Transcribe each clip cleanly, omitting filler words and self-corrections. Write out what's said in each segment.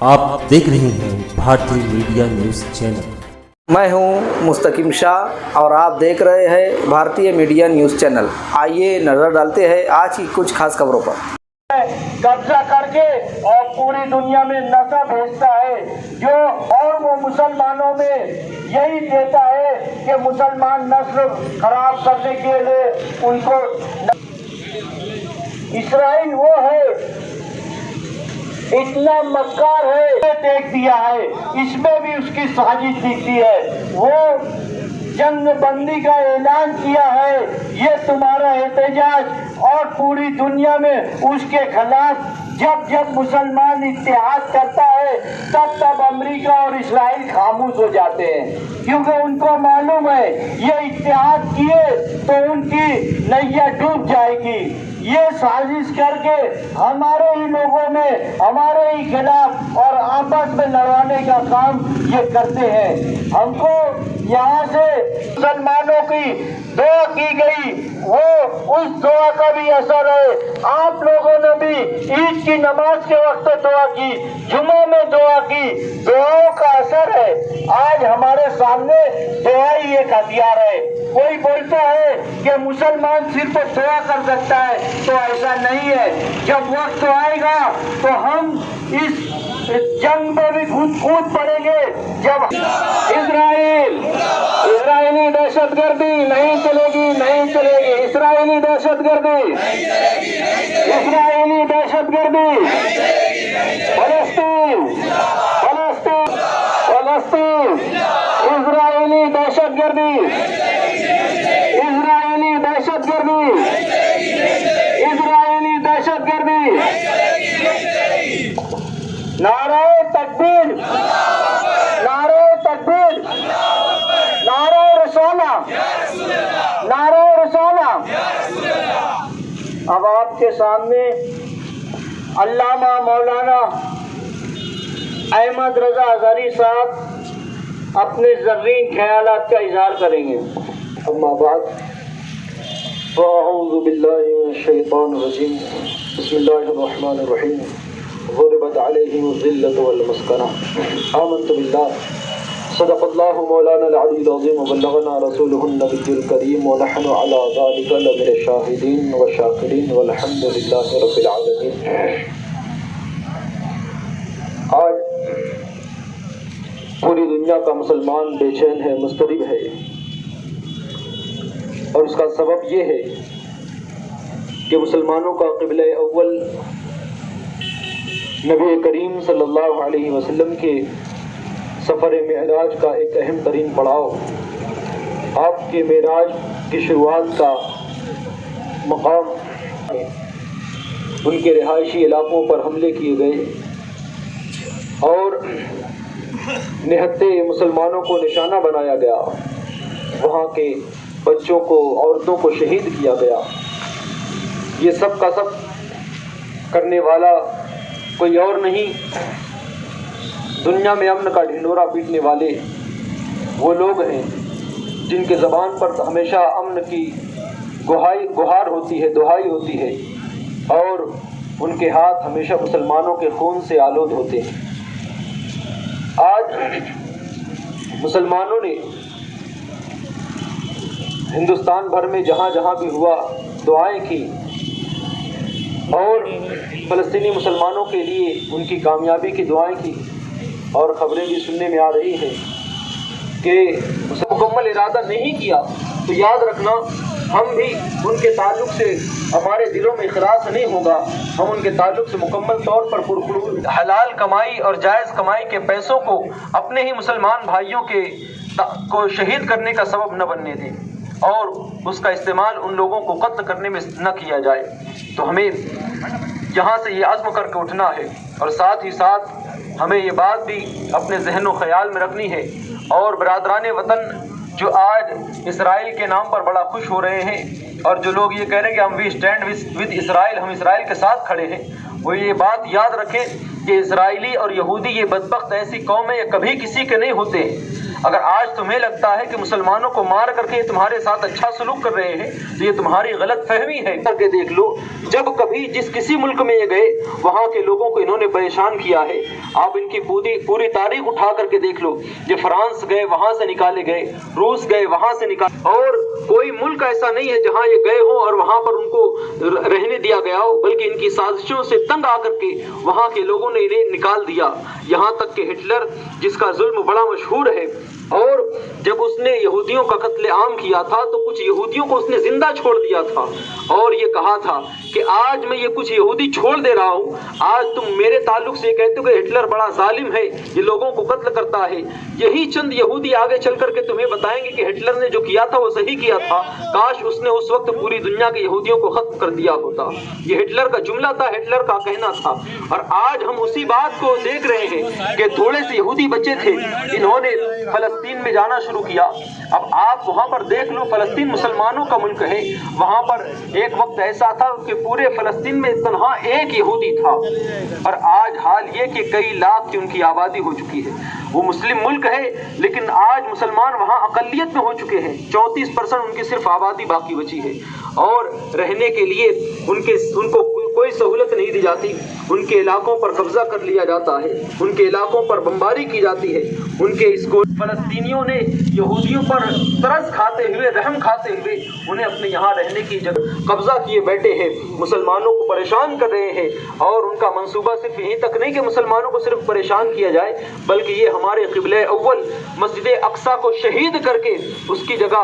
आप देख रहे हैं भारतीय मीडिया न्यूज़ चैनल। मैं हूं मुस्तकीम शाह और आप देख रहे हैं भारतीय मीडिया न्यूज़ चैनल। आइए नज़र डालते हैं आज की कुछ खास खबरों पर। कब्जा करके और पूरी दुनिया में नशा भेजता है जो, और वो मुसलमानों में यही देता है कि मुसलमान नस्ल खराब करने के लिए उनको इसराइल वो है, इतना मक्कार है, टेक दिया है। इसमें भी उसकी साजिश दिखती है। वो जंग बंदी का ऐलान किया है, ये तुम्हारा एहतजाज, और पूरी दुनिया में उसके खिलाफ जब जब मुसलमान इत्तेहाद करता है तब तब अमेरिका और इस्राइल खामोश हो जाते हैं, क्योंकि उनको मालूम है ये इत्तेहाद किए तो उनकी नैया डूब जाएगी। ये साजिश करके हमारे ही लोगों में हमारे ही खिलाफ और आपस में लड़वाने का काम ये करते हैं। हमको यहाँ से मुसलमानों की दुआ की गई, वो उस दुआ का भी असर है। आप लोगों ने भी ईद की नमाज के वक्त दुआ की, जुम्मे में दुआ की, दुआओं का असर है। आज हमारे सामने दुआ ही एक हथियार है। कोई बोलता है कि मुसलमान सिर्फ दुआ कर सकता है, तो ऐसा नहीं है। जब वक्त आएगा तो हम इस जंग में भी कूद पड़ेंगे। जब इजरायली दहशतगर्दी नहीं चलेगी, नहीं चलेगी। इजरायली दहशतगर्दी, इजरायली दहशतगर्दी, फलस्तीन, फलस्तीन, फलस्तीन, इजरायली दहशतगर्दी, इजरायली दहशतगर्दी, इजरायली दहशतगर्दी। नारे तकबीर, नारे तकबीर, नारे रसूला, नारे रसूला। अब आपके सामने अल्लामा मौलाना अहमद रजा हजारी साहब अपने ज़र्रीन ख्यालात का इजहार करेंगे। अम्मा बाद फ़अऊज़ु बिल्लाहि मिनश शैतानिर रजीम, बिस्मिल्लाहिर रहमानिर रहीम। ज़ुरिबत अलैहिमुज़ ज़िल्लतु वल मस्कना, आमनतु बिल्लाह, सदक़ल्लाहु मौलानल अलीयुल अज़ीम व बल्लगना रसूलुहुन नबियुल करीम व नहनु अला ज़ालिका लमिन शाहिदीन व शाकिरीन वल्हम्दुलिल्लाहि रब्बिल आलमीन। आज पूरी दुनिया का मुसलमान बेचैन है, मुस्तरिब है, और उसका सबब ये है कि मुसलमानों का क़िबला अव्वल नबी करीम सल्लल्लाहु अलैहि वसल्लम के सफ़र मेराज का एक अहम तरीन पड़ाव, आपके मेराज की शुरुआत का मकाम, उनके रिहायशी इलाक़ों पर हमले किए गए और निहत्ते मुसलमानों को निशाना बनाया गया, वहाँ के बच्चों को, औरतों को शहीद किया गया। ये सब का सब करने वाला कोई और नहीं, दुनिया में अमन का ढिंढोरा पीटने वाले वो लोग हैं जिनके ज़बान पर हमेशा अमन की गुहार होती है, दुहाई होती है, और उनके हाथ हमेशा मुसलमानों के खून से आलूद होते हैं। आज मुसलमानों ने हिंदुस्तान भर में जहाँ जहाँ भी हुआ दुआएं की, और फ़लस्तीनी मुसलमानों के लिए उनकी कामयाबी की दुआएं की, और ख़बरें भी सुनने में आ रही हैं कि उसे मुकम्मल इरादा नहीं किया तो याद रखना हम भी उनके ताल्लुक़ से, हमारे दिलों में इख़लास नहीं होगा, हम उनके ताल्लुक़ से मुकम्मल तौर पर पुरखुलूस हलाल कमाई और जायज़ कमाई के पैसों को अपने ही मुसलमान भाइयों को शहीद करने का सबब न बनने दें, और उसका इस्तेमाल उन लोगों को कत्ल करने में न किया जाए। तो हमें यहाँ से ये अज़्म करके उठना है, और साथ ही साथ हमें ये बात भी अपने ज़हन व ख़याल में रखनी है, और बरादरान वतन जो आज इसराइल के नाम पर बड़ा खुश हो रहे हैं, और जो लोग ये कह रहे हैं कि हम वी स्टैंड विद इसराइल, हम इसराइल के साथ खड़े हैं, वो ये बात याद रखें कि इसराइली और यहूदी ये बदबख्त ऐसी कौम है, ये कभी किसी के नहीं होते। अगर आज तुम्हें लगता है कि मुसलमानों को मार करके ये तुम्हारे साथ अच्छा सलूक कर रहे हैं तो ये तुम्हारी गलत फहमी है। करके देख लो, जब कभी जिस किसी मुल्क में ये गए वहाँ के लोगों को इन्होंने परेशान किया है, आप इनकी पूरी तारीख उठा करके देख लो। जो फ्रांस गए वहां से निकाले गए, रूस गए वहां से निकाले, और कोई मुल्क ऐसा नहीं है जहां ये गए हो और वहां पर उनको रहने दिया गया हो, बल्कि इनकी साजिशों से तंग आकर के वहां के लोगों ने इन्हें निकाल दिया। यहाँ तक कि हिटलर, जिसका जुल्म बड़ा मशहूर है, और जब उसने यहूदियों का कत्ले आम किया था तो कुछ यहूदियों को उसने जिंदा छोड़ दिया था, और ये कहा था कि आज मैं ये कुछ यहूदी छोड़ दे रहा हूँ, आज तुम मेरे ताल्लुक से कहते हो कि हिटलर बड़ा जालिम है, ये लोगों को कत्ल करता है। यही चंद यहूदी आगे चल करके तुम्हें बताएंगे कि हिटलर ने जो किया था वो सही किया था, काश उसने उस वक्त पूरी दुनिया के यहूदियों को खत्म कर दिया होता। ये हिटलर का जुमला था, हिटलर का कहना था। और आज हम उसी बात को देख रहे हैं कि थोड़े से यहूदी बच्चे थे, इन्होंने फलस्तीन में जाना शुरू किया। अब आप वहां पर देख लो, फलस्तीन मुसलमानों का मुल्क है, वहां पर एक वक्त ऐसा था कि पूरे फलस्तीन में तन्हा एक यहूदी था, और आज हाल ये कि कई लाख की उनकी आबादी हो चुकी है। वो मुस्लिम मुल्क है, लेकिन आज मुसलमान वहां अकलियत में हो चुके हैं, 34% उनकी सिर्फ आबादी बाकी बची है, और रहने के लिए उनको कोई सहूलत नहीं दी जाती। उनके इलाकों पर कब्जा कर लिया जाता है, उनके इलाकों पर बमबारी की जाती है। उनके इसको फलस्तीनियों ने यहूदियों पर तरस खाते हुए, रहम खाते हुए उन्हें अपने यहाँ रहने की जगह कब्जा किए बैठे हैं, मुसलमानों को परेशान कर रहे हैं। और उनका मंसूबा सिर्फ यहीं तक नहीं कि मुसलमानों को सिर्फ परेशान किया जाए, बल्कि ये हमारे क़िबले अव्वल मस्जिद अक्सा को शहीद करके उसकी जगह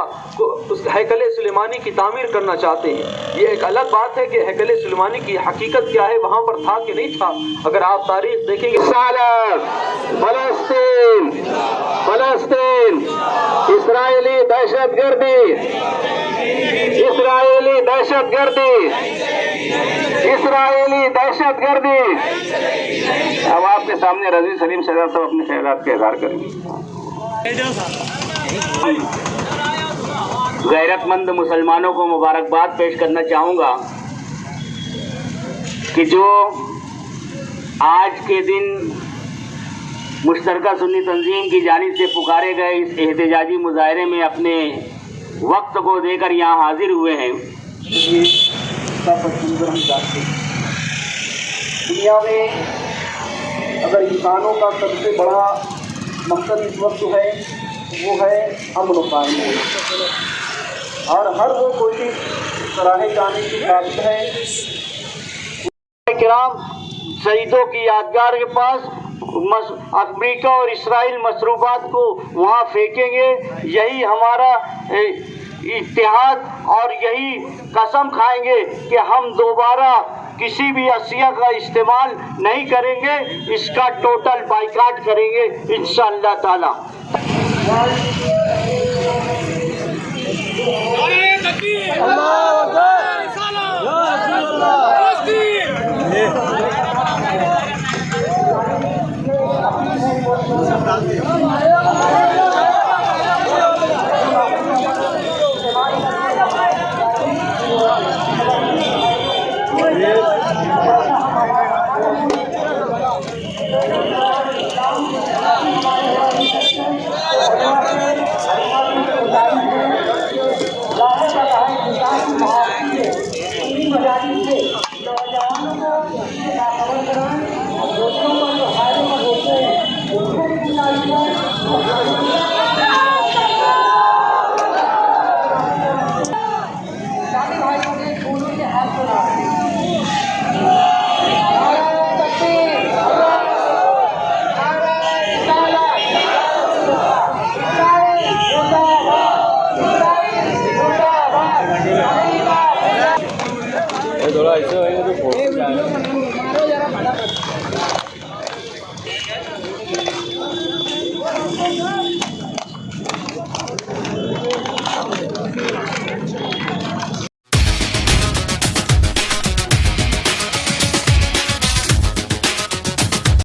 उस हैकल सुलेमानी की तामीर करना चाहते हैं। ये एक अलग बात है कि हैकल सुलेमानी की हकीकत क्या है, वहाँ पर था कि नहीं था। अगर आप तारीख देखेंगे, फलस्तीन, इसराइली दहशतगर्दी, इसराइली दहशतगर्दी, इसराइली दहशतगर्दी। अब आपके सामने रजी सलीम सैयद साहब अपने ख्यालात के इज़हार करेंगे। गैरतमंद मुसलमानों को मुबारकबाद पेश करना चाहूँगा कि जो आज के दिन मुश्तरका सुन्नी तंजीम की जानिब से पुकारे गए इस एहतजाजी मुजाहरे में अपने वक्त को देकर यहाँ हाजिर हुए हैं। ये हम जानते हैं, दुनिया में अगर इंसानों का सबसे बड़ा मकसद इस वक्त है वो है अमन व कायम, और हर वो कोशिश सराहे जाने की काबिल है। किराम शहीदों की यादगार के पास अमेरिका और इसराइल मसरूफात को वहाँ फेंकेंगे, यही हमारा इत्तेहाद, और यही कसम खाएंगे कि हम दोबारा किसी भी अशिया का इस्तेमाल नहीं करेंगे, इसका टोटल बाइकाट करेंगे इंशाअल्लाह ताला। थोड़ा ऐसे